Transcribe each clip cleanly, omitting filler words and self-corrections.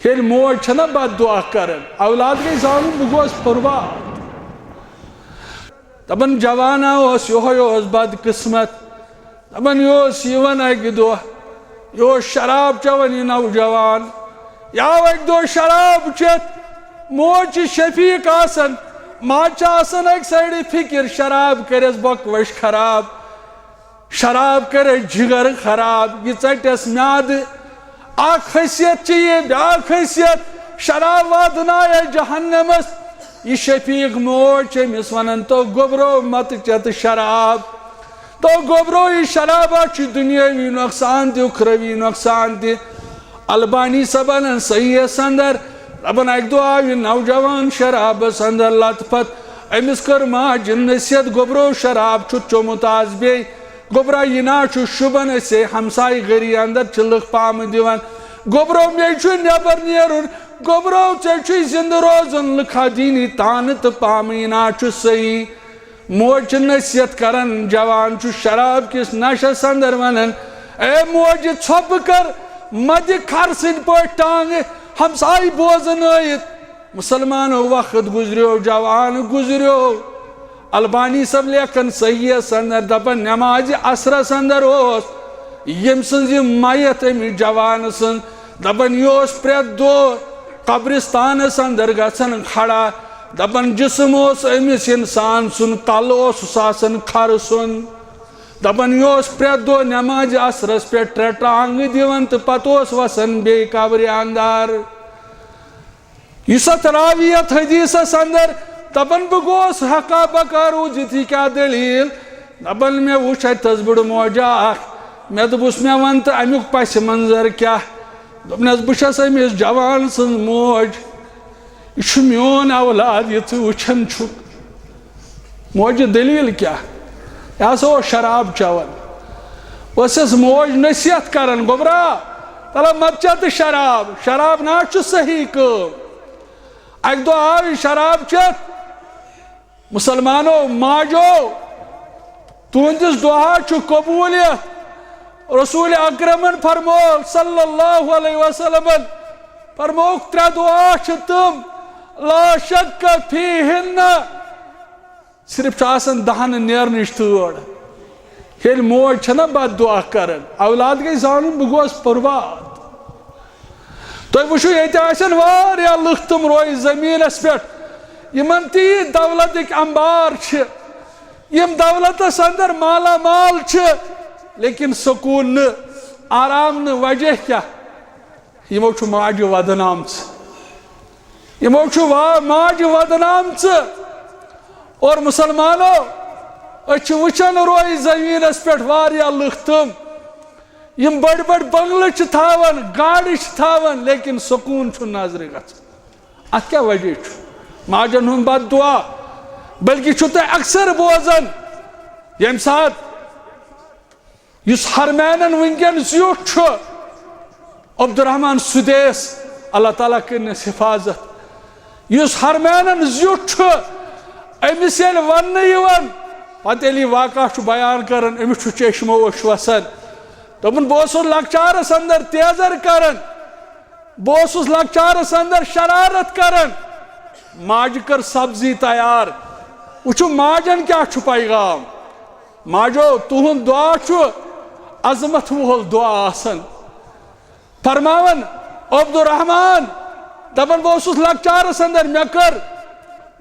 ییٚلہِ موج چھَنا بد دعا کران اولاد گٔے زانُن بہٕ گوس برباد دپان جوانا اوس یِہوے اوس بد قسمت دپان یہِ اوس یِوان اکہِ دۄہ یہِ اوس شراب چٮ۪وان یہِ نوجوان یہِ آو اکہِ دۄہ شراب چٮ۪تھ موج چھِ شفیٖق آسان ماجہِ چھِ آسان اکہِ سایڈٕ فِکر شراب کٔرِس بۄکہٕ وش خراب شراب کٔرِس جگر خراب یہِ ژٹٮ۪س میادٕ اکھ حیثیت چھِ یہِ بیٛاکھ حیثیت شراب واتنایے جہنمس یہ شفیق موج چھِ أمِس ونان تو گوٚبرو متہٕ چٮ۪تہٕ شراب تو گوٚبرو یہِ شرابا چھُ دُنیٲوی نۄقصان تہِ اُخروی نۄقصان تہِ البانی صٲبن صحیحس اندر دپان اکہِ دۄہ آو یہِ نوجوان شرابس اندر لت پت أمِس کٔر ماجہِ نصیحت گوٚبرو شراب چھُتھ چوٚمُت آز بیٚیہِ گوٚبرا یہِ نا چھُ شوٗبان أسے ہمسایہِ گٔری اندر چھِ لُکھ پامہٕ دِوان گوٚبرو مےٚ چھُ نٮ۪بر نیرُن گوٚبرو ژےٚ چھُے زِندٕ روزُن لُکھا دیٖنی تانہٕ تہٕ پامہٕ یہِ نا چھُ صحیح موج چھِ نصیحت کران جوان چھُ شراب کِس نشس اندر ونان اے موجہِ ژھۄپہٕ کر مدِ کھر سٕنٛدۍ پٲٹھۍ ٹانگہٕ ہمسایہِ بوزنٲیِتھ مسلمانو وقت گُزریو جوان گُزریو البانی صٲب لیکھان صحیحس اندر دپان نمازِ عصرس اندر اوس ییٚمۍ سٕنٛز یہِ میت أمِس جوان سٕنٛز دپان یہِ اوس پرٛٮ۪تھ دۄہ قبرستانس اندر گژھان کھڑا دپان جسم اوس أمِس انسان سُنٛد کلہٕ اوسُس آسان کھر سُنٛد دپان یہِ اوس پرٛٮ۪تھ دۄہ نمازِ عصرس پٮ۪ٹھ 3 ٹانگہٕ دِوان تہٕ پتہٕ اوس وسان بیٚیہِ قبرِ اندر یُس اتھ راویت حدیثس اندر دپان بہٕ گوس ہکا بکا روٗزِتھ یہِ کیٛاہ دٔلیٖل دپان مےٚ وُچھ اتہِ تٔژ موجا اکھ مےٚ دوٚپُس مےٚ ون تہٕ امیُک پسہِ منظر کیٛاہ دوٚپنس بہٕ چھس أمِس جوان سٕنٛز موج یہِ چھُ میون اولاد یہِ ژٕ وٕچھان چھُکھ موجہِ دٔلیٖل کیٛاہ یہِ ہسا اوس شراب چٮ۪وان ٲسٕس موج نصیحت کران گوٚبرا تلہ مت چےٚ تہٕ شراب نا چھُ صحیح کٲم اکہِ دۄہ آو یہِ شراب چٮ۪تھ مسلمانو ماجو تُہنٛدِس دُعا چھُ قبوٗلیت رسول اکرمن فرموو صلی اللہ علیہ وسلمن فرمووُکھ 3 دعا چھِ تِم لا شک فیہن صرف چھُ آسان دہن نیرنٕچ تٲڑ ییٚلہِ موج چھَنا بد دعا کران اولاد گٔے زانُن بہٕ گوس برباد تُہۍ وٕچھِو ییٚتہِ آسن واریاہ لُکھ تِم روزِ زٔمیٖنس پٮ۪ٹھ یِمن تیٖتۍ دولتٕکۍ انبار چھِ یِم دولتس اندر مالا مال چھِ لیکن سکوٗن نہٕ آرام نہٕ وجہ کیٛاہ یِمو چھُ ماجہِ ودنامژٕ یِمو چھُ ماجہِ ودنامژٕ اور مسلمانو أسۍ چھِ وٕچھان روزِ زٔمیٖنس پٮ۪ٹھ واریاہ لُکھ تِم یِم بٔڑۍ بٔڑۍ بنگلہٕ چھِ تھاوان گاڑِ چھِ تھاوان لیکن سکوٗن چھُ نظرِ گژھان اتھ کیٛاہ وجہ چھُ ماجن ہُنٛد بد دعا بلکہِ چھُو تُہۍ اکثر بوزان ییٚمہِ ساتہٕ یُس ہرمینن وٕنکٮ۪ن زیُٹھ چھُ عبدالرحمان سُدیس اللہ تعالیٰ کٔرنس حفاظت یُس ہرمینن زیُٹھ چھُ أمِس ییٚلہِ وننہٕ یِوان پتہٕ ییٚلہِ یہِ واقعہ چھُ بیان کران أمِس چھُ چشمو وٕچھ وسان دوٚپُن بہٕ اوسُس لۄکچارس اندر تیزر کران بہٕ اوسُس لۄکچارس اندر شرارت کران ماجہِ کٔر سبزی تیار وٕچھِو ماجن کیٛاہ چھُ پیغام ماجو تُہُنٛد دعا چھُ عظمت وول دعا آسان فرماوان عبدالرحمان دپان بہٕ اوسُس لۄکچارس اندر مےٚ کٔر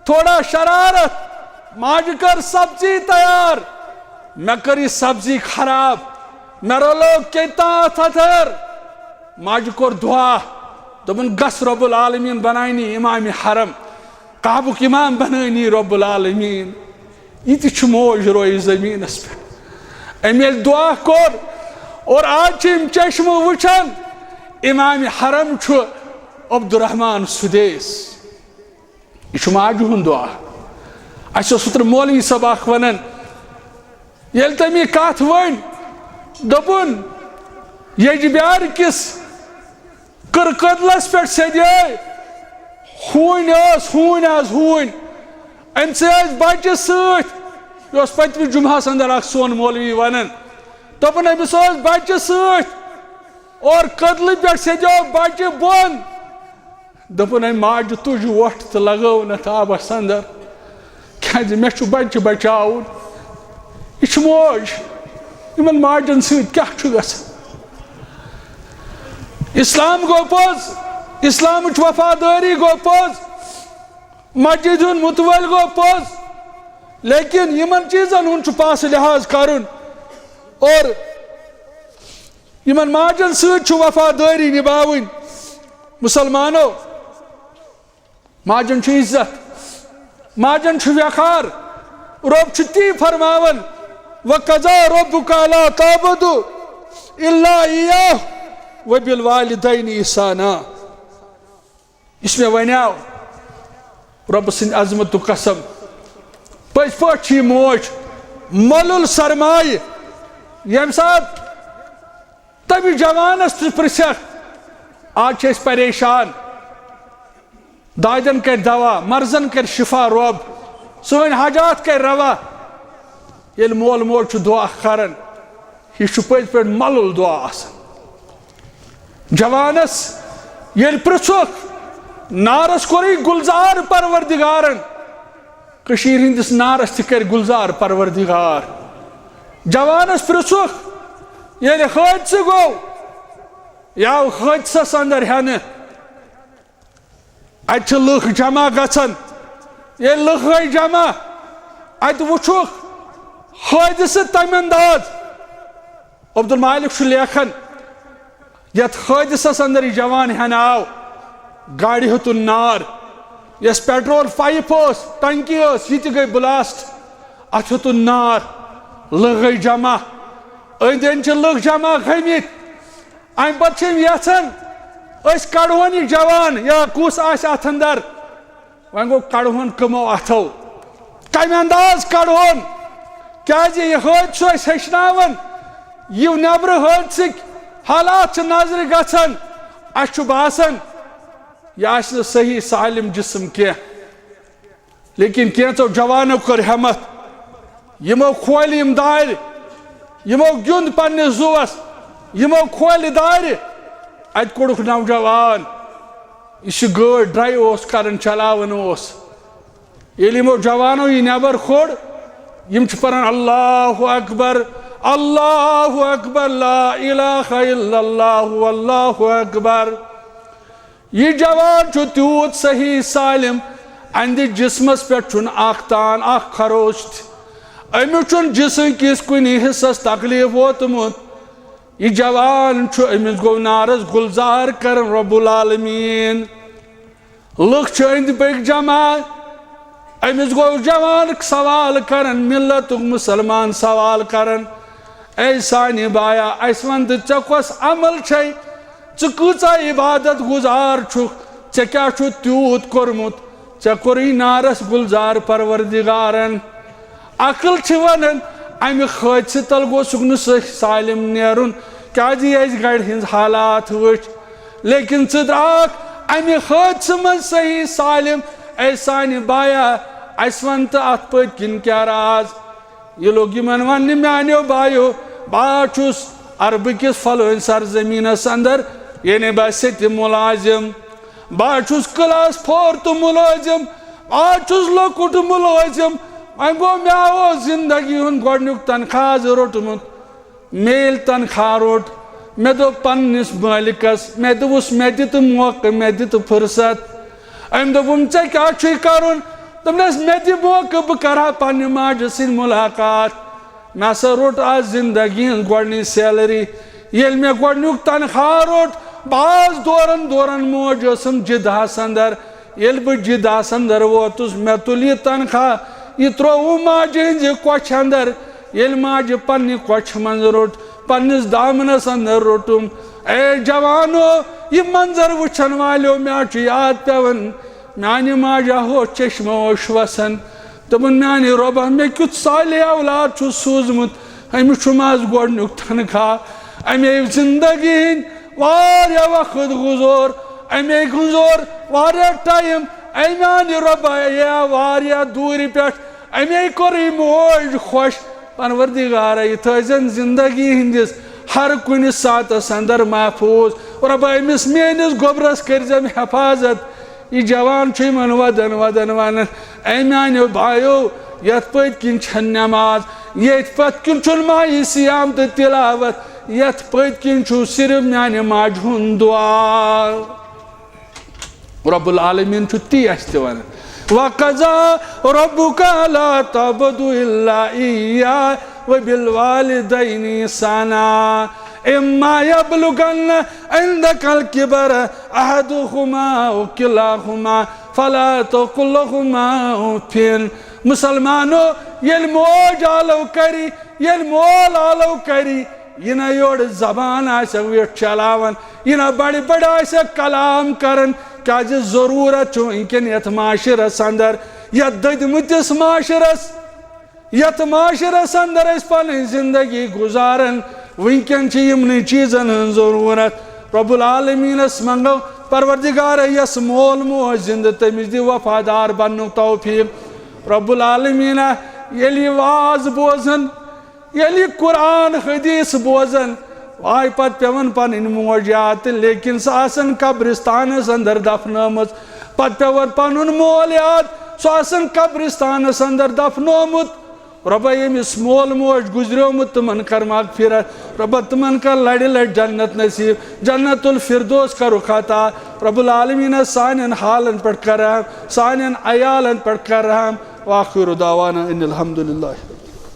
تھوڑا شرارت ماجہِ کٔر سبزی تیار مےٚ کٔر یہِ سبزی خراب مےٚ رلوو کیٚنٛہہ اتھ اندر ماجہِ کوٚر دعا دوٚپُن گژھ رۄب العالمیٖن بناونی امامِ حرم کعبُک امام بنٲنی رۄب العالمیٖن یہِ تہِ چھُ موج روزِ زٔمیٖنس پٮ۪ٹھ أمۍ ییٚلہِ دعا کوٚر اور آز چھِ یِم چشمہٕ وٕچھان امامِ حرم چھُ عبدالرحمان سُدیس یہِ چھُ ماجہِ ہُنٛد دعا اَسہِ اوس اوترٕ مولوی صٲب اکھ ونان ییٚلہِ تٔمۍ یہِ کتھ ؤنۍ دوٚپُن یجبیارِ کِس کٕرکٔدلس پٮ۪ٹھ سیٚدے ہوٗنۍ ٲس ہوٗنۍ أمۍ سۭتۍ ٲسۍ بچہِ سۭتۍ یہِ اوس پٔتمہِ جُمعہس اندر اکھ سون مولوی ونان دوٚپُن أمِس اوس بچہِ سۭتۍ اور کٔدلہٕ پٮ۪ٹھ سیٚدیو بچہِ بۄن دپن اے ماج تج ووٹ تو لگو نت آبس اندر کیازِ مےٚ چھُ بچہ بچاوُن یہ چھُ موج یمن ماجن سۭتۍ کیاہ چھُ گژھان اسلام گو پوٚز اسلامٕچ وفادٲری گو پوٚز مسجد ہُنٛد متول گو پوٚز لیکن یمن چیزن ہُنٛد چھُ پاسہٕ لحاظ کرُن اور یمن ماجن سۭتۍ چھُ وفادٲری نباوٕنۍ مسلمانو ماجن چھُ عزت ماجن چھُ وقار رب چھُ تی فرماون وَقَضَىٰ رَبُّكَ أَلَّا تَعْبُدُوا إِلَّا إِيَّاهُ وَبِالْوَالِدَيْنِ إِحْسَانًا اس میں ونیاو رب سٕنٛدِ عظمتُک قسم پٔزۍ پٲٹھۍ چھِ یہِ موج مۄلُل سرمایہِ ییٚمہِ ساتہٕ تمہِ جوانس تہِ پرژھکھ آج چھِ أسۍ پریشان دادٮ۪ن کر دوا مرضن کر شفا رب سٲنۍ حاجات کر روا ییٚلہِ مول موج چھُ دعا کران یہِ چھُ پٔزۍ پٲٹھۍ مۄلُل دعا آسان جوانس ییٚلہِ پرژھُکھ نارس کوٚرُے گُلزار پروردگارن کٔشیٖرِ ہٕنٛدِس نارس تہِ کر گُلزار پروردگار جوانس پرژھُکھ ییٚلہِ حٲدثہٕ گوٚو یہِ آو حٲدثس اندر ہٮ۪نہٕ اتہِ چھِ لُکھ جمع گژھان ییٚلہِ لُکھ گٔے جمع اتہِ وٕچھُکھ حٲدثہٕ تمہِ انداز عبدالمالک چھُ لیکھان یتھ حٲدثس اندر یہِ جوان ہٮ۪نہٕ آو گاڑِ ہیوٚتُن نار یۄس پیٹرول پایپ ٲس ٹنکی ٲس یہِ تہِ گٔے بلاسٹ اتھ ہیوٚتُن نار لُکھ گٔے جمع أنٛدۍ أنٛدۍ چھِ لُکھ جمع گٔمٕتۍ امہِ پتہٕ چھِ یِم یژھان أسۍ کڑہون یہِ جوان یا کُس آسہِ اتھ اندر وۄنۍ گوٚو کڑہون کٕمو اتھو کمہِ انداز کڑہون کیازِ یہِ حٲدثہٕ چھُ اسہِ ہیٚچھناوان یہِ نیبرٕ حٲدثٕکۍ حالات چھِ نظرِ گژھان اسہِ چھُ باسان یہِ آسہِ نہٕ صحیح سالم جسم کینٛہہ لیکن کینٛژو جوانو کٔر ہٮ۪مت یِمو کھولہِ یِم دارِ یِمو گیُنٛد پننِس زُوس یِمو کھولہِ دارِ اتہِ کوٚڑُکھ نوجوان یہِ چھُ گٲڑۍ ڈرایو اوس کران چلاوان اوس ییٚلہِ یِمو جوانو یہِ نٮ۪بر کھوٚڑ یِم چھِ پران اللہ اکبر اللہ اکبر لا الہ الا اللہ واللہ اکبر یہ جوان چھُ تیوٗت صحیح سالم اہنٛدِ جسمس پٮ۪ٹھ چھُنہٕ اکھ تان اکھ خروش تہِ أمِس چھُنہٕ جسم کِس کُنہِ حصس تکلیٖف ووتمُت یہ جوان چھُ أمِس گوٚو نارس گُلزار کران رب العالمیٖن لُکھ چھِ أنٛدۍ پٔکۍ جمع أمِس گوٚو جوان سوال کران ملتُک مُسلمان سوال کران اے سانہِ بایا اسہِ ون تہٕ ژےٚ کۄس عمل چھے ژٕ کۭژاہ عبادت گُزار چھُکھ ژےٚ کیٛاہ چھُتھ تیوٗت کوٚرمُت ژےٚ کوٚرُے نارس گُلزار پروردگارن عقل چھِ ونان امہِ حٲدثہٕ تل گوٚژھُکھ نہٕ صحیح سالم نیرُن کیازِ یہِ اَسہِ گرِ ہٕنٛز حالات وٕچھ لیکن ژٕ درٛاکھ امہِ حٲدثہٕ منٛز صحیح سالم اے سانہِ بایا اسہِ ون تہٕ اتھ پٔتۍ کِنۍ کیٛاہ راز یہِ لوٚگ یِمن وننہِ میانیو بایو بہٕ چھُس عربہٕ کِس فلٲنۍ سرزمیٖنس اندر یعنی بہٕ سیٚتہِ مُلازِم بہٕ چھُس کلاس 4 مُلٲزِم بہٕ چھُس لۄکُٹ مُلٲزِم وۄنۍ گوٚو مےٚ اوس زندگی ہُنٛد گۄڈنیُک تنخواہ روٚٹمُت مےٚ ییٚلہِ تنخواہ روٚٹ مےٚ دوٚپ پننِس مٲلِکس مےٚ دوٚپُس مےٚ دِ تہٕ موقعہٕ مےٚ دِ تہٕ فُرصت أمۍ دوٚپُم ژےٚ کیٛاہ چھُے کرُن دوٚپنس مےٚ دِ موقعہٕ بہٕ کرٕ ہا پننہِ ماجہِ سۭتۍ مُلاقات مےٚ ہسا روٚٹ آز زندگی ہٕنٛز گۄڈنِچ سیلری ییٚلہِ مےٚ گۄڈنیُک تنخواہ روٚٹ بہٕ آس دوران دوران موج ٲسٕم جِدہس اندر ییٚلہِ بہٕ جِدہس اندر ووتُس مےٚ تُل یہِ تنخواہ یہِ ترٛووُم ماجہِ ہٕنٛزِ کۄچھِ اندر ییٚلہِ ماجہِ پننہِ کۄچھِ منٛز روٚٹ پننِس دامنس اندر روٚٹُم اے جوانو یہِ منظر وٕچھن والیو مےٚ چھُ یاد پیوان میانہِ ماجہِ ہوٚتھ چشمہٕ اوش وسان دوٚپُن میانہِ رۄبا مےٚ کیُتھ صالح اولاد چھُ سوٗزمُت أمِس چھُم آز گۄڈنیُک تنخواہ اَمے زندگی ہٕنٛدۍ واریاہ وقت گُزور اَمے گُزور واریاہ ٹایم اے میانہِ رۄبا یہِ آو واریاہ دوٗرِ پٮ۪ٹھ اَمے کوٚر یہِ موج خۄش پروردگارا یہِ تھٲیزن زندگی ہٕنٛدِس ہر کُنہِ ساتس اندر محفوٗظ رۄبا أمِس میٲنِس گوٚبرس کٔرزٮ۪م حفاظت یہ جوان چھو یمن ودن ونن اے میانیو بھائیو یت پت کن چھ نماز یت پت کن چھن ماہ سیام تو تلاوت یت پت کن چھو صرف میانہ ماجہ ہند دعا رب العالمین چھو تی اس تہ ونان وَقَضَى رَبُّكَ لَا تَعْبُدُوا إِلَّا إِيَّاهُ وَبِالْوَالِدَيْنِ إِحْسَانًا إِمَّا يَبْلُغَنَّ عِندَكَ الْكِبَرَ أَحَدُهُمَا أَوْ كِلَاهُمَا فَلَا تَقُل لَّهُمَا أُفٍّ مسلمانو یل موج آلو کری یل مول آلو کری یہ نہ یوڑ زبان آسا ویٹ چلاون یہ نہ بڑی بڑا آسا کلام کرن کیا جی ضرورت چھو انکن یت معاشرس اندر یت ددمتس معاشرس اندر اس پنن زندگی گزارن ونکن چھ یمنی چیزن ہن ضرورت رب العالمین اس منگو پروردگار یس مول موج زند تمس دی وفادار بنو توفیق رب العالمین یلی واز بوزن یلی قرآن حدیث بوزن وائی پت پیون پنن موجات لیکن ساسن قبرستانس اندر دفنومت پت پیون پنن مولیات ساسن قبرستانس اندر دفنومت ربا یمس مول موج گزریومت تمن کر مغفرت ربا تمن کر لڑ لڑ جنت نصیب جنت الفردوس کرو عطا رب العالمین سانین حالن پر کر رحم سانین عیالن پر کر رحم وآخر دعوانا ان الحمدللہ